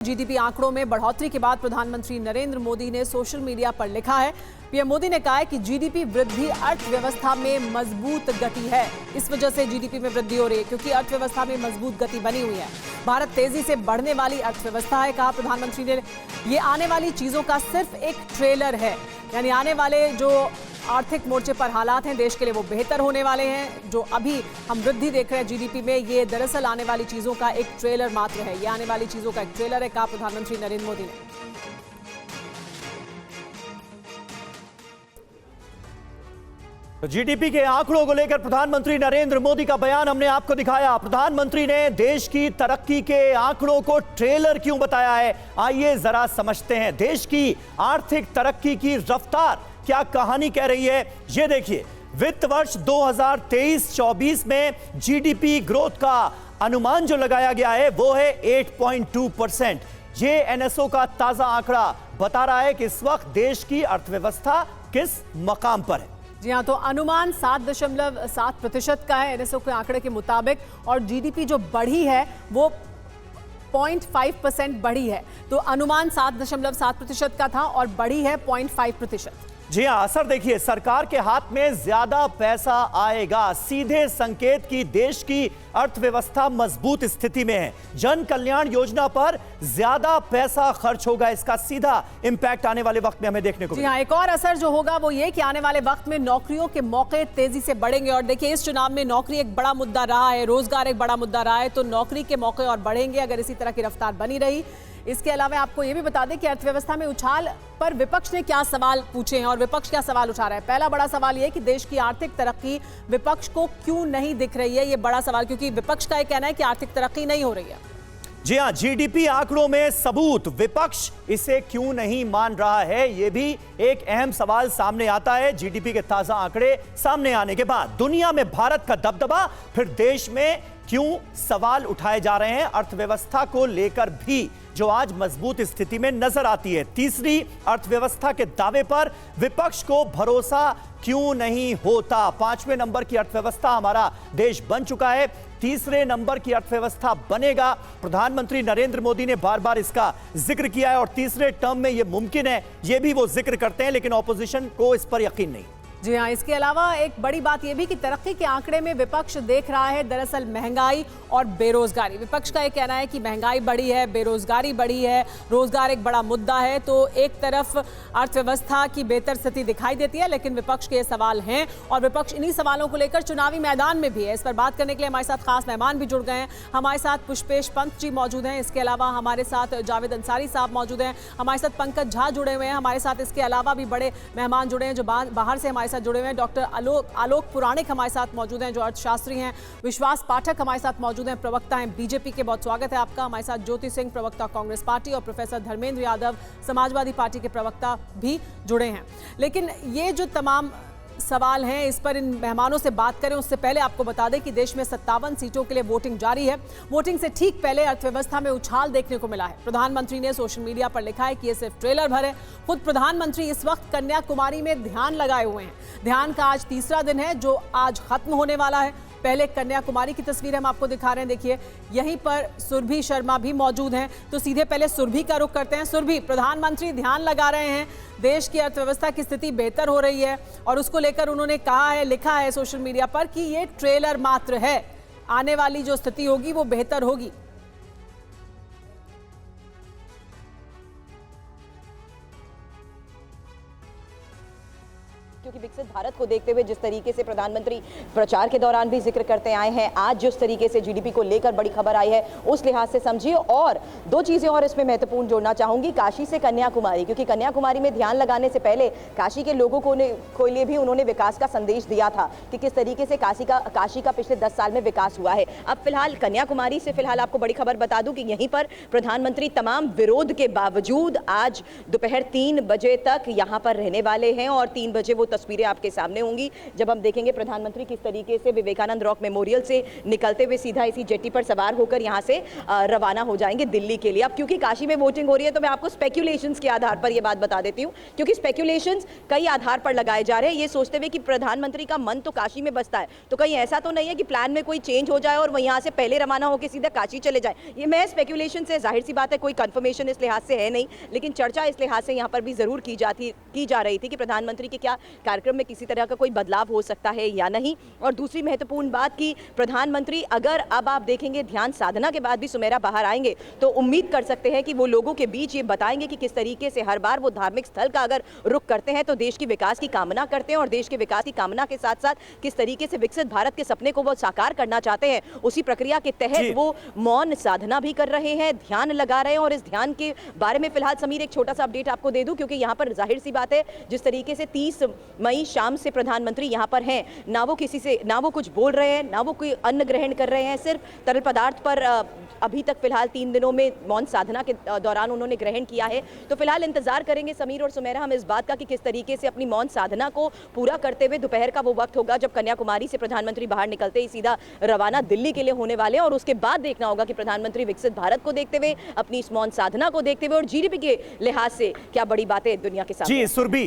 GDP आंकड़ों में बढ़ोतरी के बाद प्रधानमंत्री नरेंद्र मोदी ने सोशल मीडिया पर लिखा है। पीएम मोदी ने कहा है कि जीडीपी वृद्धि अर्थव्यवस्था में मजबूत गति है। इस वजह से जीडीपी में वृद्धि हो रही है क्योंकि अर्थव्यवस्था में मजबूत गति बनी हुई है। भारत तेजी से बढ़ने वाली अर्थव्यवस्था है, कहा प्रधानमंत्री ने। ये आने वाली चीजों का सिर्फ एक ट्रेलर है, यानी आने वाले जो आर्थिक मोर्चे पर हालात हैं देश के लिए वो बेहतर होने वाले हैं। जो अभी हम वृद्धि देख रहे हैं जीडीपी में, ये दरअसल आने वाली चीजों का एक ट्रेलर मात्र है। ये आने वाली चीजों का एक ट्रेलर है, कहा प्रधानमंत्री नरेंद्र मोदी ने। जीडीपी के आंकड़ों को लेकर प्रधानमंत्री नरेंद्र मोदी का बयान हमने आपको दिखाया। प्रधानमंत्री ने देश की तरक्की के आंकड़ों को ट्रेलर क्यों बताया है, आइए जरा समझते हैं। देश की आर्थिक तरक्की की रफ्तार क्या कहानी कह रही है, ये देखिए। वित्त वर्ष 2023-24 में जीडीपी ग्रोथ का अनुमान जो लगाया गया है वो है 8.2%। ये एनएसओ का ताजा आंकड़ा बता रहा है कि इस वक्त देश की अर्थव्यवस्था किस मकाम पर है। जी हाँ, तो अनुमान 7.7% का है एनएसओ के आंकड़े के मुताबिक, और जीडीपी जो बढ़ी है वो 0.5% बढ़ी है। तो अनुमान 7.7% का था और बढ़ी है 0.5%। जी हाँ, असर देखिए, सरकार के हाथ में ज्यादा पैसा आएगा, सीधे संकेत की देश की अर्थव्यवस्था मजबूत स्थिति में है। जन कल्याण योजना पर ज्यादा पैसा खर्च होगा, इसका सीधा इंपैक्ट आने वाले वक्त में हमें देखने को। जी हाँ, एक और असर जो होगा वो ये कि आने वाले वक्त में नौकरियों के मौके तेजी से बढ़ेंगे। और देखिए, इस चुनाव में नौकरी एक बड़ा मुद्दा रहा है, रोजगार एक बड़ा मुद्दा रहा है, तो नौकरी के मौके और बढ़ेंगे अगर इसी तरह की रफ्तार बनी रही। इसके अलावा आपको ये भी बता दें कि अर्थव्यवस्था में उछाल पर विपक्ष ने क्या सवाल पूछे हैं और विपक्ष क्या सवाल उठा रहा है। पहला बड़ा सवाल ये कि देश की आर्थिक तरक्की विपक्ष को क्यों नहीं दिख रही है। ये बड़ा सवाल, क्योंकि विपक्ष का ये कहना है कि आर्थिक तरक्की नहीं हो रही है। जी हां, जीडीपी आंकड़ों में सबूत, विपक्ष इसे क्यों नहीं मान रहा है, यह भी एक अहम सवाल सामने आता है। जीडीपी के ताजा आंकड़े सामने आने के बाद दुनिया में भारत का दबदबा, फिर देश में क्यों सवाल उठाए जा रहे हैं अर्थव्यवस्था को लेकर भी, जो आज मजबूत स्थिति में नजर आती है। तीसरी अर्थव्यवस्था के दावे पर विपक्ष को भरोसा क्यों नहीं होता। 5वें नंबर की अर्थव्यवस्था हमारा देश बन चुका है, तीसरे नंबर की अर्थव्यवस्था बनेगा। प्रधानमंत्री नरेंद्र मोदी ने बार बार इसका जिक्र किया है और तीसरे टर्म में यह मुमकिन है, यह भी वो जिक्र करते हैं, लेकिन ऑपोजिशन को इस पर यकीन नहीं। जी हाँ, इसके अलावा एक बड़ी बात यह भी कि तरक्की के आंकड़े में विपक्ष देख रहा है दरअसल महंगाई और बेरोजगारी। विपक्ष का यह कहना है कि महंगाई बढ़ी है, बेरोजगारी बढ़ी है, रोजगार एक बड़ा मुद्दा है। तो एक तरफ अर्थव्यवस्था की बेहतर स्थिति दिखाई देती है, लेकिन विपक्ष के ये सवाल हैं और विपक्ष इन्हीं सवालों को लेकर चुनावी मैदान में भी है। इस पर बात करने के लिए हमारे साथ खास मेहमान भी जुड़ गए हैं। हमारे साथ पुष्पेश पंत जी मौजूद हैं, इसके अलावा हमारे साथ जावेद अंसारी साहब मौजूद हैं, हमारे साथ पंकज झा जुड़े हुए हैं, हमारे साथ इसके अलावा भी बड़े मेहमान जुड़े हैं जो बाहर से हमारे साथ जुड़े हुए हैं। डॉक्टर आलोक पुराणिक हमारे साथ मौजूद हैं जो अर्थशास्त्री हैं, विश्वास पाठक हमारे साथ मौजूद हैं, प्रवक्ता हैं बीजेपी के। बहुत स्वागत है आपका। हमारे साथ ज्योति सिंह, प्रवक्ता कांग्रेस पार्टी, और प्रोफेसर धर्मेंद्र यादव समाजवादी पार्टी के प्रवक्ता भी जुड़े हैं। लेकिन ये जो तमाम सवाल हैं, इस पर इन मेहमानों से बात करें उससे पहले आपको बता दें कि देश में 57 सीटों के लिए वोटिंग जारी है। वोटिंग से ठीक पहले अर्थव्यवस्था में उछाल देखने को मिला है। प्रधानमंत्री ने सोशल मीडिया पर लिखा है कि ये सिर्फ ट्रेलर भर है। खुद प्रधानमंत्री इस वक्त कन्याकुमारी में ध्यान लगाए हुए हैं। ध्यान का आज तीसरा दिन है जो आज खत्म होने वाला है। पहले कन्याकुमारी की तस्वीर हम आपको दिखा रहे हैं, देखिए यहीं पर सुरभि शर्मा भी मौजूद हैं। तो सीधे पहले सुरभि का रुख करते हैं। सुरभि, प्रधानमंत्री ध्यान लगा रहे हैं, देश की अर्थव्यवस्था की स्थिति बेहतर हो रही है और उसको लेकर उन्होंने कहा है, लिखा है सोशल मीडिया पर कि ये ट्रेलर मात्र है, आने वाली जो स्थिति होगी वो बेहतर होगी। क्योंकि विकसित भारत को देखते हुए जिस तरीके से प्रधानमंत्री प्रचार के दौरान भी जिक्र करते आए हैं, आज जिस तरीके से जीडीपी को लेकर बड़ी खबर आई है उस लिहाज से समझिए। और दो चीजें और इसमें महत्वपूर्ण जोड़ना चाहूंगी, काशी से कन्याकुमारी, क्योंकि कन्याकुमारी में ध्यान लगाने से पहले काशी के लोगों को लिए भी उन्होंने विकास का संदेश दिया था कि किस तरीके से काशी का पिछले 10 साल में विकास हुआ है। अब फिलहाल कन्याकुमारी से फिलहाल आपको बड़ी खबर बता दूं कि यहीं पर प्रधानमंत्री तमाम विरोध के बावजूद आज दोपहर 3 बजे तक यहाँ पर रहने वाले हैं और 3 बजे वो तस्वीरें आपके सामने होंगी जब हम देखेंगे प्रधानमंत्री किस तरीके से विवेकानंद रॉक मेमोरियल से निकलते हुए सीधा इसी जेट्टी पर सवार होकर यहाँ से रवाना हो जाएंगे दिल्ली के लिए। अब क्योंकि काशी में वोटिंग हो रही है तो मैं आपको स्पेक्यूलेशंस के आधार पर यह बात बता देती हूँ, क्योंकि स्पेक्यूलेशंस कई आधार पर लगाए जा रहे हैं, ये सोचते हुए कि प्रधानमंत्री का मन तो काशी में बसता है, तो कहीं ऐसा तो नहीं है कि प्लान में कोई चेंज हो जाए और वह यहाँ से पहले रवाना होकर सीधा काशी चले जाए। ये मैं स्पेक्यूलेशन से, जाहिर सी बात है कोई कंफर्मेशन इस लिहाज से है नहीं, लेकिन चर्चा इस लिहाज से यहाँ पर भी जरूर की जा रही थी कि प्रधानमंत्री के क्या कार्यक्रम में किसी तरह का कोई बदलाव हो सकता है या नहीं। और दूसरी महत्वपूर्ण बात कि प्रधानमंत्री अगर अब आप देखेंगे ध्यान साधना के बाद भी सुमेरा बाहर आएंगे तो उम्मीद कर सकते हैं कि वो लोगों के बीच ये बताएंगे कि किस तरीके से हर बार वो धार्मिक स्थल का अगर रुख करते हैं तो देश की विकास की कामना करते हैं, और देश के विकास की कामना के साथ साथ किस तरीके से विकसित भारत के सपने को वो साकार करना चाहते हैं, उसी प्रक्रिया के तहत वो मौन साधना भी कर रहे हैं, ध्यान लगा रहे हैं। और इस ध्यान के बारे में फिलहाल समीर एक छोटा सा अपडेट आपको दे दूं, क्योंकि यहाँ पर जाहिर सी बात है जिस तरीके से 30 मई शाम से प्रधानमंत्री यहाँ पर हैं, ना वो किसी से, ना वो कुछ बोल रहे हैं, ना वो कोई अन्न ग्रहण कर रहे हैं, सिर्फ तरल पदार्थ पर अभी तक फिलहाल 3 दिनों में मौन साधना के दौरान उन्होंने ग्रहण किया है। तो फिलहाल इंतजार करेंगे समीर और सुमेरा हम इस बात का कि किस तरीके से अपनी मौन साधना को पूरा करते हुए दोपहर का वो वक्त होगा जब कन्याकुमारी से प्रधानमंत्री बाहर निकलते ही सीधा रवाना दिल्ली के लिए होने वाले हैं, और उसके बाद देखना होगा कि प्रधानमंत्री विकसित भारत को देखते हुए, अपनी इस मौन साधना को देखते हुए और जीडीपी के लिहाज से क्या बड़ी बातें दुनिया के सामने। जी सुरभि,